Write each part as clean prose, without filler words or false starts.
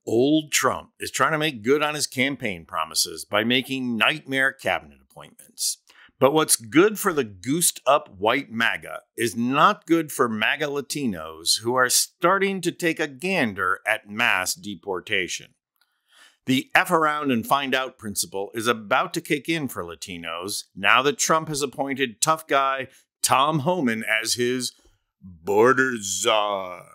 Old Trump is trying to make good on his campaign promises by making nightmare cabinet appointments. But what's good for the goosed-up white MAGA is not good for MAGA Latinos who are starting to take a gander at mass deportation. The F around and find out principle is about to kick in for Latinos now that Trump has appointed tough guy Tom Homan as his border czar.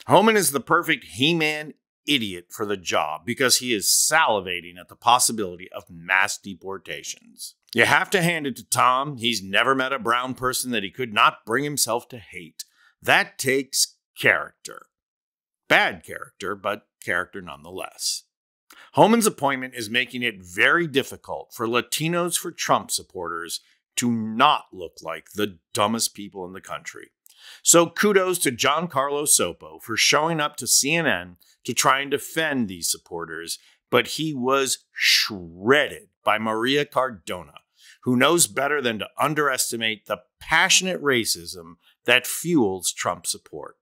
Homan is the perfect He-Man idiot for the job because he is salivating at the possibility of mass deportations. You have to hand it to Tom. He's never met a brown person that he could not bring himself to hate. That takes character. Bad character, but character nonetheless. Homan's appointment is making it very difficult for Latinos for Trump supporters to not look like the dumbest people in the country. So kudos to Giancarlo Sopo for showing up to CNN to try and defend these supporters, but he was shredded by Maria Cardona, who knows better than to underestimate the passionate racism that fuels Trump support.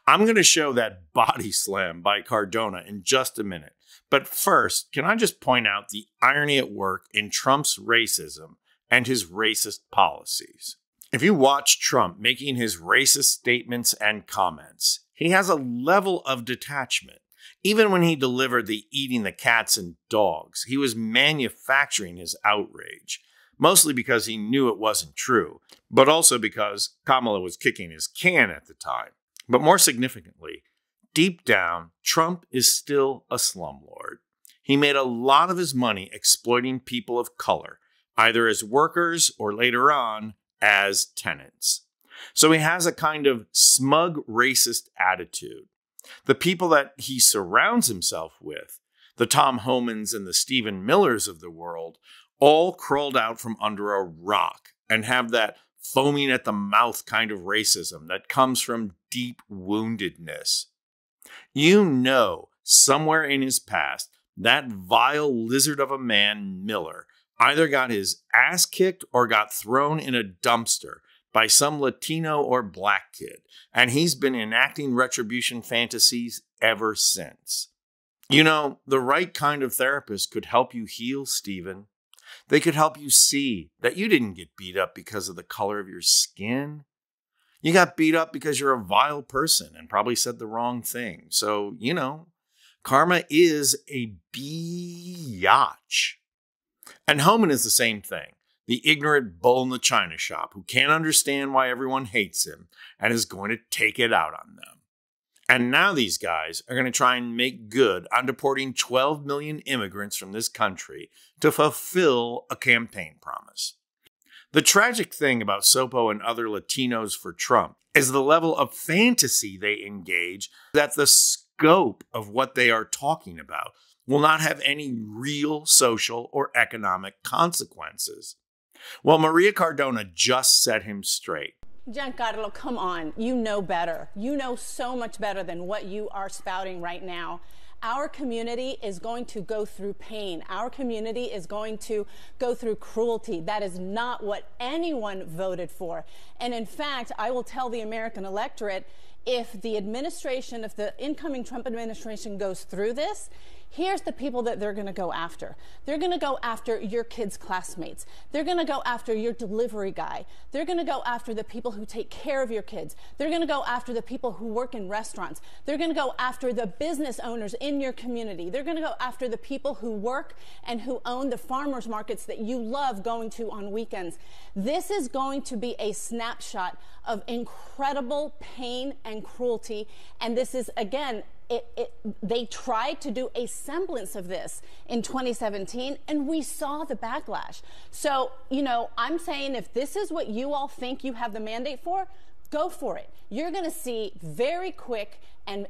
I'm going to show that body slam by Cardona in just a minute, but first, can I just point out the irony at work in Trump's racism and his racist policies? If you watch Trump making his racist statements and comments, he has a level of detachment. Even when he delivered the eating the cats and dogs, he was manufacturing his outrage, mostly because he knew it wasn't true, but also because Kamala was kicking his can at the time. But more significantly, deep down, Trump is still a slumlord. He made a lot of his money exploiting people of color, either as workers or later on, as tenants. So he has a kind of smug racist attitude. The people that he surrounds himself with, the Tom Homans and the Stephen Millers of the world, all crawled out from under a rock and have that foaming at the mouth kind of racism that comes from deep woundedness. You know, somewhere in his past, that vile lizard of a man, Miller, either got his ass kicked or got thrown in a dumpster by some Latino or black kid, and he's been enacting retribution fantasies ever since. You know, the right kind of therapist could help you heal, Stephen. They could help you see that you didn't get beat up because of the color of your skin. You got beat up because you're a vile person and probably said the wrong thing. So, you know, karma is a biatch. And Homan is the same thing. The ignorant bull in the china shop who can't understand why everyone hates him and is going to take it out on them. And now these guys are going to try and make good on deporting 12 million immigrants from this country to fulfill a campaign promise. The tragic thing about Sopo and other Latinos for Trump is the level of fantasy they engage, that the scope of what they are talking about will not have any real social or economic consequences. Well, Maria Cardona just set him straight. Giancarlo, come on. You know better. You know so much better than what you are spouting right now. Our community is going to go through pain. Our community is going to go through cruelty. That is not what anyone voted for. And in fact, I will tell the American electorate, if the administration, if the incoming Trump administration goes through this, here's the people that they're going to go after. They're going to go after your kids' classmates. They're going to go after your delivery guy. They're going to go after the people who take care of your kids. They're going to go after the people who work in restaurants. They're going to go after the business owners in your community. They're going to go after the people who work and who own the farmers markets that you love going to on weekends. This is going to be a snapshot of incredible pain and cruelty. And this is, again, they tried to do a semblance of this in 2017, and we saw the backlash. So, you know, I'm saying if this is what you all think you have the mandate for, go for it. You're going to see very quick and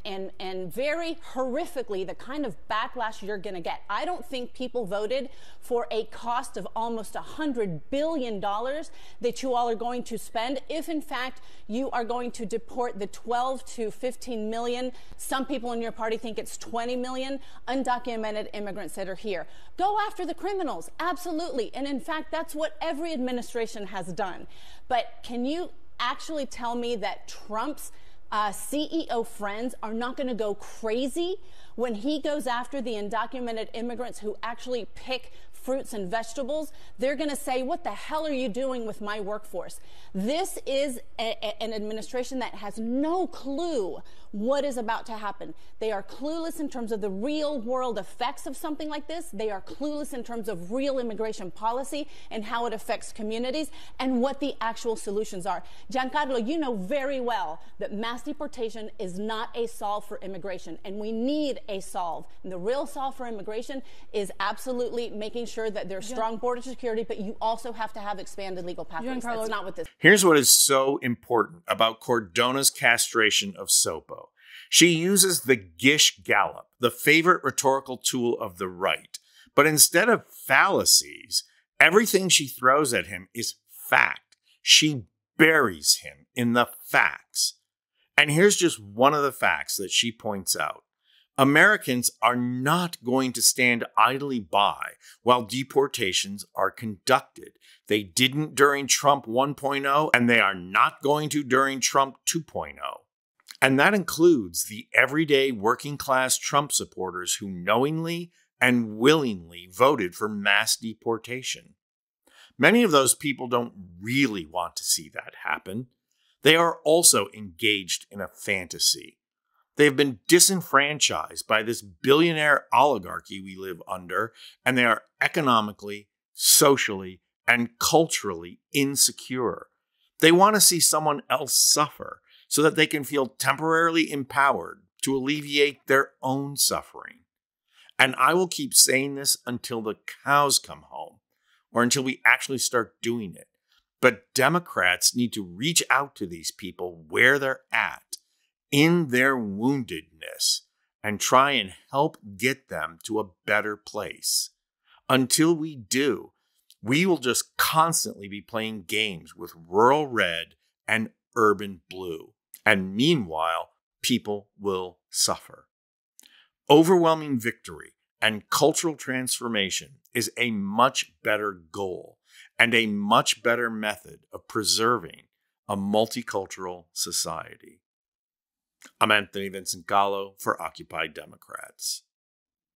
very horrifically the kind of backlash you're going to get. I don't think people voted for a cost of almost $100 billion that you all are going to spend if, in fact, you are going to deport the 12 to 15 million, some people in your party think it's 20 million, undocumented immigrants that are here. Go after the criminals, absolutely. And in fact, that's what every administration has done. But can you actually tell me that Trump's CEO friends are not going to go crazy when he goes after the undocumented immigrants who actually pick fruits and vegetables. They're going to say, what the hell are you doing with my workforce? This is an administration that has no clue what is about to happen. They are clueless in terms of the real world effects of something like this. They are clueless in terms of real immigration policy and how it affects communities and what the actual solutions are. Giancarlo, you know very well that mass deportation is not a solve for immigration, and we need a solve. And the real solve for immigration is absolutely making sure that there's strong border security, but you also have to have expanded legal pathways. That's not what this. Here's what is so important about Cordona's castration of Sopo. She uses the Gish Gallop, the favorite rhetorical tool of the right. But instead of fallacies, everything she throws at him is fact. She buries him in the facts. And here's just one of the facts that she points out. Americans are not going to stand idly by while deportations are conducted. They didn't during Trump 1.0, and they are not going to during Trump 2.0. And that includes the everyday working class Trump supporters who knowingly and willingly voted for mass deportation. Many of those people don't really want to see that happen. They are also engaged in a fantasy. They have been disenfranchised by this billionaire oligarchy we live under, and they are economically, socially, and culturally insecure. They want to see someone else suffer so that they can feel temporarily empowered to alleviate their own suffering. And I will keep saying this until the cows come home, or until we actually start doing it. But Democrats need to reach out to these people where they're at, in their woundedness, and try and help get them to a better place. Until we do, we will just constantly be playing games with rural red and urban blue. And meanwhile, people will suffer. Overwhelming victory and cultural transformation is a much better goal and a much better method of preserving a multicultural society. I'm Anthony Vincent Gallo for Occupy Democrats.